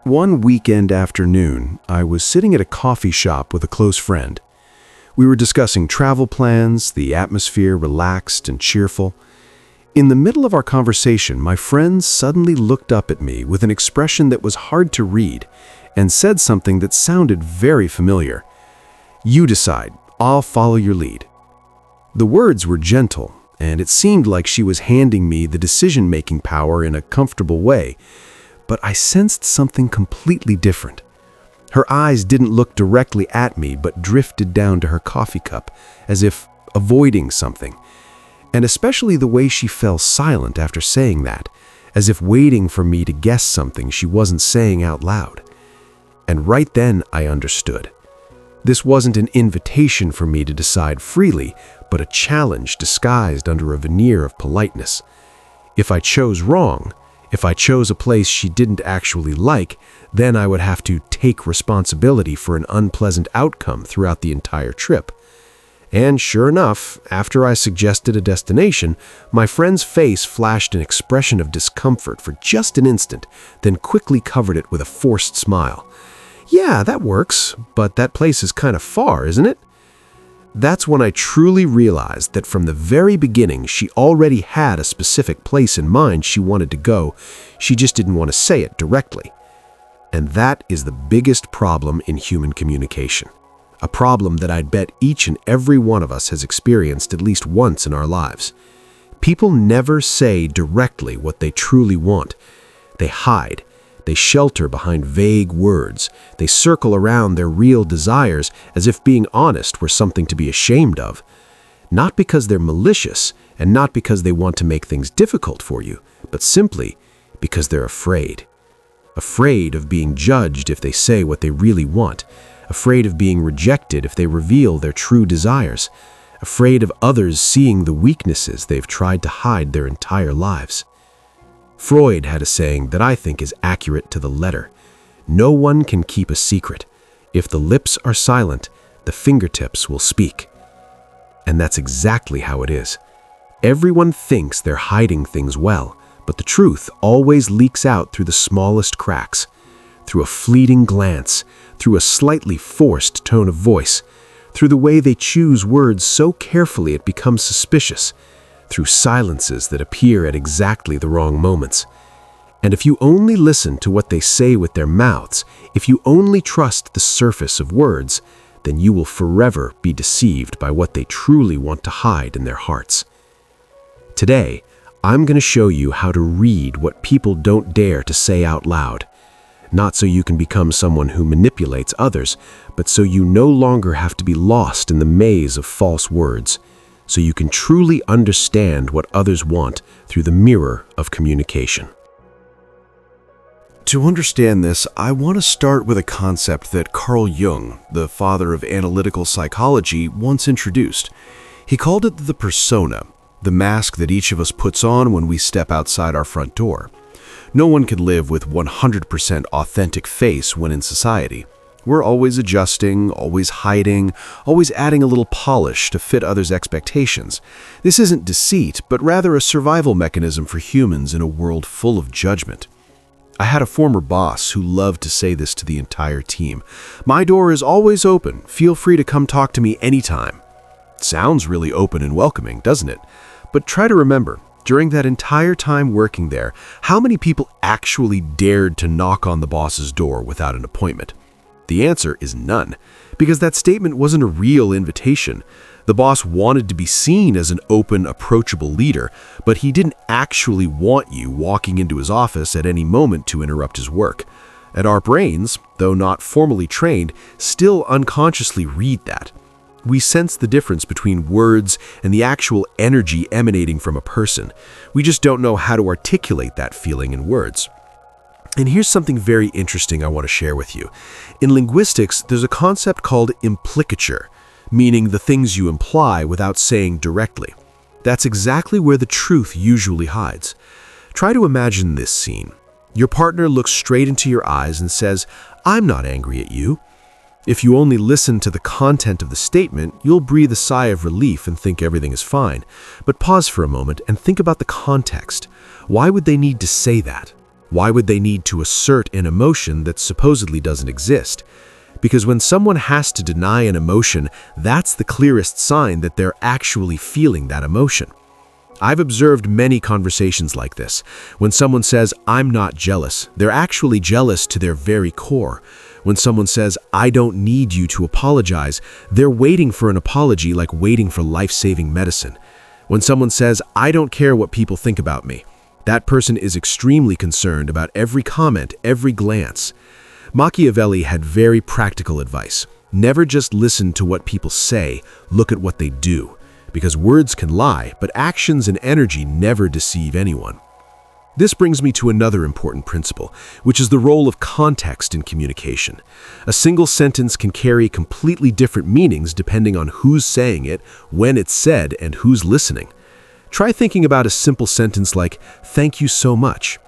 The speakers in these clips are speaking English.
One weekend afternoon, I was sitting at a coffee shop with a close friend. We were discussing travel plans, the atmosphere relaxed and cheerful. In the middle of our conversation, my friend suddenly looked up at me with an expression that was hard to read and said something that sounded very familiar. "You decide. I'll follow your lead." The words were gentle, and it seemed like she was handing me the decision-making power in a comfortable way, but I sensed something completely different. Her eyes didn't look directly at me, but drifted down to her coffee cup, as if avoiding something. And especially the way she fell silent after saying that, as if waiting for me to guess something she wasn't saying out loud. And right then I understood. This wasn't an invitation for me to decide freely, but a challenge disguised under a veneer of politeness. If I chose wrong, if I chose a place she didn't actually like, then I would have to take responsibility for an unpleasant outcome throughout the entire trip. And sure enough, after I suggested a destination, my friend's face flashed an expression of discomfort for just an instant, then quickly covered it with a forced smile. "Yeah, that works, but that place is kind of far, isn't it?" That's when I truly realized that from the very beginning, she already had a specific place in mind she wanted to go. She just didn't want to say it directly. And that is the biggest problem in human communication. A problem that I'd bet each and every one of us has experienced at least once in our lives. People never say directly what they truly want. They hide. They shelter behind vague words. They circle around their real desires as if being honest were something to be ashamed of. Not because they're malicious and not because they want to make things difficult for you, but simply because they're afraid. Afraid of being judged if they say what they really want. Afraid of being rejected if they reveal their true desires. Afraid of others seeing the weaknesses they've tried to hide their entire lives. Freud had a saying that I think is accurate to the letter. No one can keep a secret. If the lips are silent, the fingertips will speak. And that's exactly how it is. Everyone thinks they're hiding things well, but the truth always leaks out through the smallest cracks. Through a fleeting glance, through a slightly forced tone of voice, through the way they choose words so carefully it becomes suspicious, through silences that appear at exactly the wrong moments. And if you only listen to what they say with their mouths, if you only trust the surface of words, then you will forever be deceived by what they truly want to hide in their hearts. Today, I'm going to show you how to read what people don't dare to say out loud. Not so you can become someone who manipulates others, but so you no longer have to be lost in the maze of false words, so you can truly understand what others want through the mirror of communication. To understand this, I want to start with a concept that Carl Jung, the father of analytical psychology, once introduced. He called it the persona, the mask that each of us puts on when we step outside our front door. No one can live with 100% authentic face when in society. We're always adjusting, always hiding, always adding a little polish to fit others' expectations. This isn't deceit, but rather a survival mechanism for humans in a world full of judgment. I had a former boss who loved to say this to the entire team. "My door is always open. Feel free to come talk to me anytime." Sounds really open and welcoming, doesn't it? But try to remember, during that entire time working there, how many people actually dared to knock on the boss's door without an appointment? The answer is none, because that statement wasn't a real invitation. The boss wanted to be seen as an open, approachable leader, but he didn't actually want you walking into his office at any moment to interrupt his work. And our brains, though not formally trained, still unconsciously read that. We sense the difference between words and the actual energy emanating from a person. We just don't know how to articulate that feeling in words. And here's something very interesting I want to share with you. In linguistics, there's a concept called implicature, meaning the things you imply without saying directly. That's exactly where the truth usually hides. Try to imagine this scene. Your partner looks straight into your eyes and says, "I'm not angry at you." If you only listen to the content of the statement, you'll breathe a sigh of relief and think everything is fine. But pause for a moment and think about the context. Why would they need to say that? Why would they need to assert an emotion that supposedly doesn't exist? Because when someone has to deny an emotion, that's the clearest sign that they're actually feeling that emotion. I've observed many conversations like this. When someone says, "I'm not jealous," they're actually jealous to their very core. When someone says, "I don't need you to apologize," they're waiting for an apology like waiting for life-saving medicine. When someone says, "I don't care what people think about me," that person is extremely concerned about every comment, every glance. Machiavelli had very practical advice. Never just listen to what people say, look at what they do. Because words can lie, but actions and energy never deceive anyone. This brings me to another important principle, which is the role of context in communication. A single sentence can carry completely different meanings depending on who's saying it, when it's said, and who's listening. Try thinking about a simple sentence like, "Thank you so much."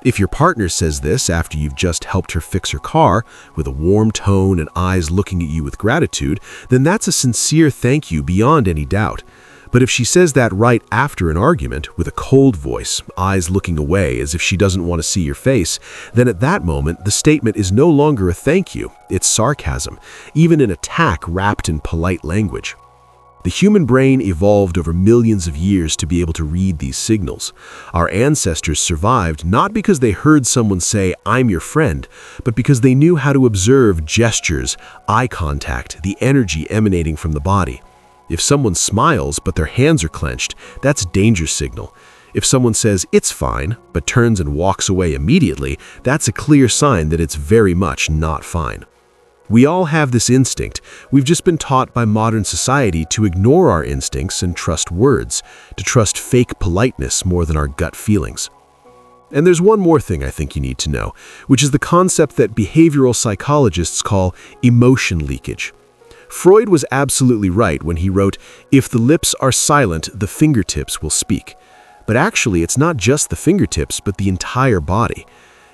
If your partner says this after you've just helped her fix her car, with a warm tone and eyes looking at you with gratitude, then that's a sincere thank you beyond any doubt. But if she says that right after an argument, with a cold voice, eyes looking away as if she doesn't want to see your face, then at that moment, the statement is no longer a thank you, it's sarcasm, even an attack wrapped in polite language. The human brain evolved over millions of years to be able to read these signals. Our ancestors survived not because they heard someone say, "I'm your friend," but because they knew how to observe gestures, eye contact, the energy emanating from the body. If someone smiles but their hands are clenched, that's a danger signal. If someone says, "It's fine," but turns and walks away immediately, that's a clear sign that it's very much not fine. We all have this instinct. We've just been taught by modern society to ignore our instincts and trust words, to trust fake politeness more than our gut feelings. And there's one more thing I think you need to know, which is the concept that behavioral psychologists call emotion leakage. Freud was absolutely right when he wrote, "If the lips are silent, the fingertips will speak." But actually, it's not just the fingertips, but the entire body.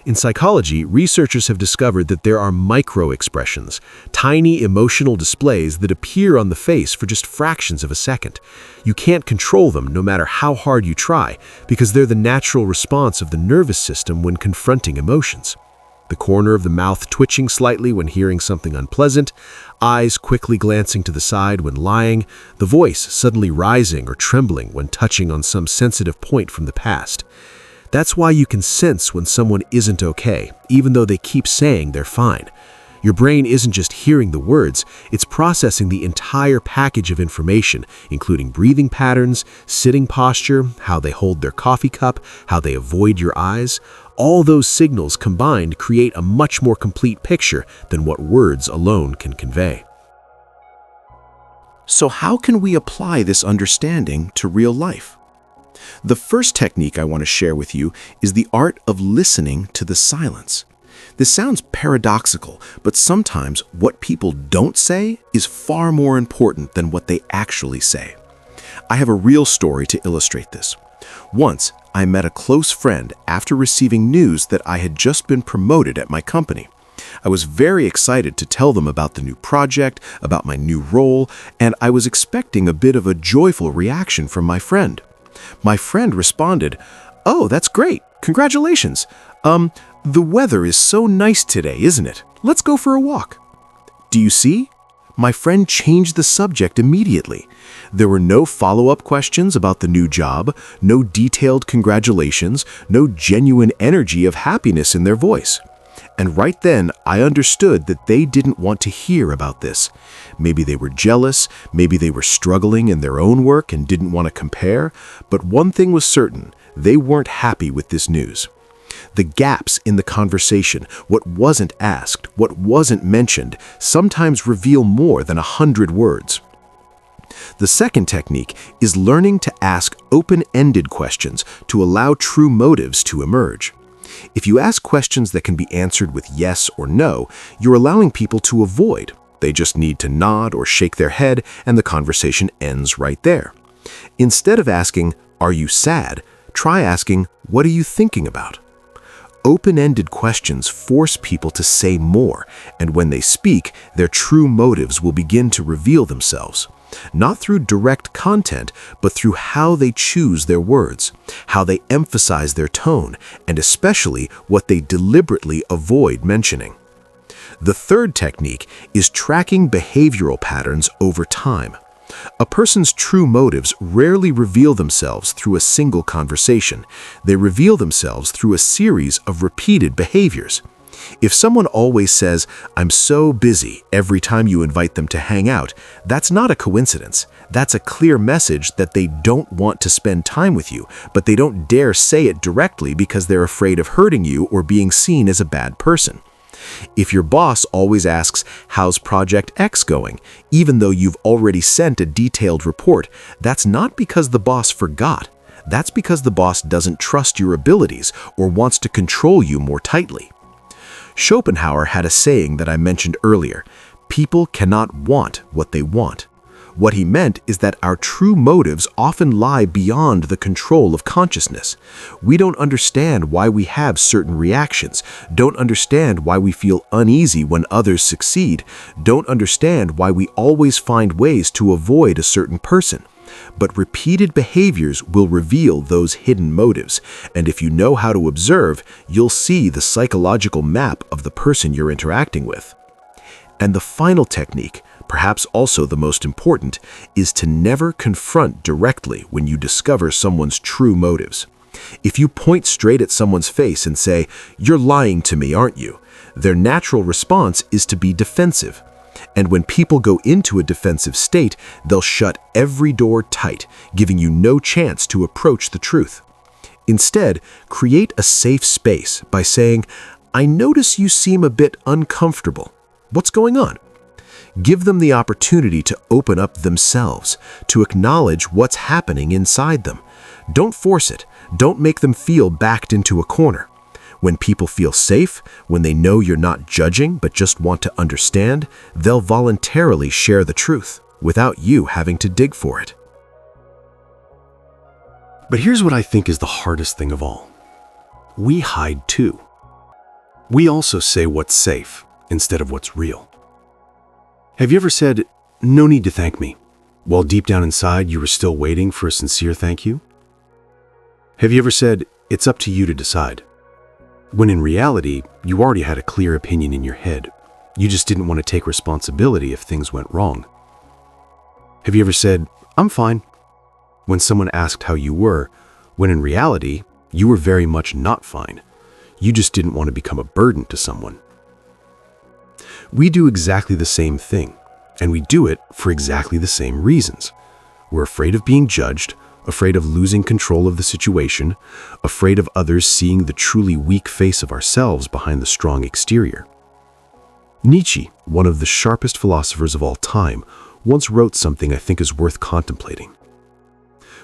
In psychology, researchers have discovered that there are micro-expressions, tiny emotional displays that appear on the face for just fractions of a second. You can't control them no matter how hard you try, because they're the natural response of the nervous system when confronting emotions. The corner of the mouth twitching slightly when hearing something unpleasant, eyes quickly glancing to the side when lying, the voice suddenly rising or trembling when touching on some sensitive point from the past. That's why you can sense when someone isn't okay, even though they keep saying they're fine. Your brain isn't just hearing the words, it's processing the entire package of information, including breathing patterns, sitting posture, how they hold their coffee cup, how they avoid your eyes. All those signals combined create a much more complete picture than what words alone can convey. So how can we apply this understanding to real life? The first technique I want to share with you is the art of listening to the silence. This sounds paradoxical, but sometimes what people don't say is far more important than what they actually say. I have a real story to illustrate this. Once, I met a close friend after receiving news that I had just been promoted at my company. I was very excited to tell them about the new project, about my new role, and I was expecting a bit of a joyful reaction from my friend. My friend responded, "Oh, that's great. Congratulations. The weather is so nice today, isn't it? Let's go for a walk." Do you see? My friend changed the subject immediately. There were no follow-up questions about the new job, no detailed congratulations, no genuine energy of happiness in their voice. And right then, I understood that they didn't want to hear about this. Maybe they were jealous, maybe they were struggling in their own work and didn't want to compare, but one thing was certain, they weren't happy with this news. The gaps in the conversation, what wasn't asked, what wasn't mentioned, sometimes reveal more than 100 words. The second technique is learning to ask open-ended questions to allow true motives to emerge. If you ask questions that can be answered with yes or no, you're allowing people to avoid. They just need to nod or shake their head, and the conversation ends right there. Instead of asking, "Are you sad?" try asking, "What are you thinking about?" Open-ended questions force people to say more, and when they speak, their true motives will begin to reveal themselves. Not through direct content, but through how they choose their words, how they emphasize their tone, and especially what they deliberately avoid mentioning. The third technique is tracking behavioral patterns over time. A person's true motives rarely reveal themselves through a single conversation. They reveal themselves through a series of repeated behaviors. If someone always says, "I'm so busy," every time you invite them to hang out, that's not a coincidence. That's a clear message that they don't want to spend time with you, but they don't dare say it directly because they're afraid of hurting you or being seen as a bad person. If your boss always asks, "How's Project X going?" even though you've already sent a detailed report, that's not because the boss forgot. That's because the boss doesn't trust your abilities or wants to control you more tightly. Schopenhauer had a saying that I mentioned earlier: people cannot want what they want. What he meant is that our true motives often lie beyond the control of consciousness. We don't understand why we have certain reactions, don't understand why we feel uneasy when others succeed, don't understand why we always find ways to avoid a certain person. But repeated behaviors will reveal those hidden motives, and if you know how to observe, you'll see the psychological map of the person you're interacting with. And the final technique, perhaps also the most important, is to never confront directly when you discover someone's true motives. If you point straight at someone's face and say, "You're lying to me, aren't you?" their natural response is to be defensive. And when people go into a defensive state, they'll shut every door tight, giving you no chance to approach the truth. Instead, create a safe space by saying, "I notice you seem a bit uncomfortable. What's going on?" Give them the opportunity to open up themselves, to acknowledge what's happening inside them. Don't force it. Don't make them feel backed into a corner. When people feel safe, when they know you're not judging but just want to understand, they'll voluntarily share the truth without you having to dig for it. But here's what I think is the hardest thing of all. We hide too. We also say what's safe instead of what's real. Have you ever said, "No need to thank me," while deep down inside you were still waiting for a sincere thank you? Have you ever said, "It's up to you to decide," when in reality, you already had a clear opinion in your head. You just didn't want to take responsibility if things went wrong? Have you ever said, "I'm fine," when someone asked how you were, when in reality, you were very much not fine? You just didn't want to become a burden to someone. We do exactly the same thing, and we do it for exactly the same reasons. We're afraid of being judged, afraid of losing control of the situation, afraid of others seeing the truly weak face of ourselves behind the strong exterior. Nietzsche, one of the sharpest philosophers of all time, once wrote something I think is worth contemplating.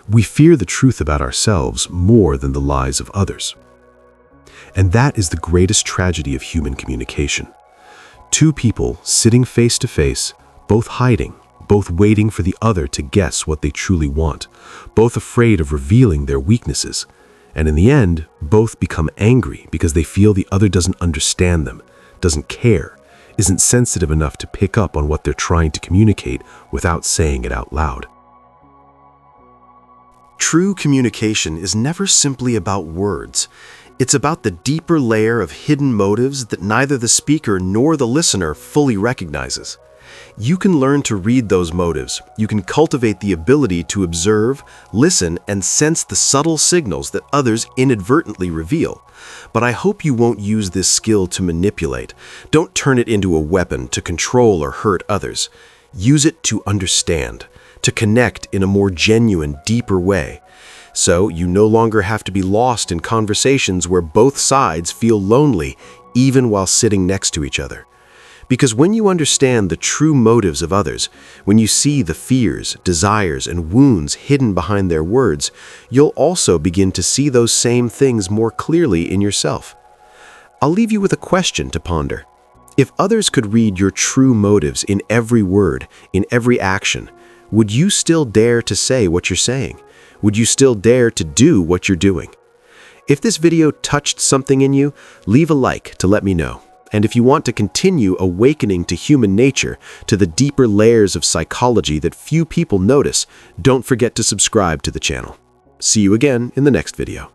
We fear the truth about ourselves more than the lies of others. And that is the greatest tragedy of human communication. Two people sitting face to face, both hiding, both waiting for the other to guess what they truly want, both afraid of revealing their weaknesses, and in the end, both become angry because they feel the other doesn't understand them, doesn't care, isn't sensitive enough to pick up on what they're trying to communicate without saying it out loud. True communication is never simply about words. It's about the deeper layer of hidden motives that neither the speaker nor the listener fully recognizes. You can learn to read those motives. You can cultivate the ability to observe, listen, and sense the subtle signals that others inadvertently reveal. But I hope you won't use this skill to manipulate. Don't turn it into a weapon to control or hurt others. Use it to understand, to connect in a more genuine, deeper way. So you no longer have to be lost in conversations where both sides feel lonely, even while sitting next to each other. Because when you understand the true motives of others, when you see the fears, desires, and wounds hidden behind their words, you'll also begin to see those same things more clearly in yourself. I'll leave you with a question to ponder. If others could read your true motives in every word, in every action, would you still dare to say what you're saying? Would you still dare to do what you're doing? If this video touched something in you, leave a like to let me know. And if you want to continue awakening to human nature, to the deeper layers of psychology that few people notice, don't forget to subscribe to the channel. See you again in the next video.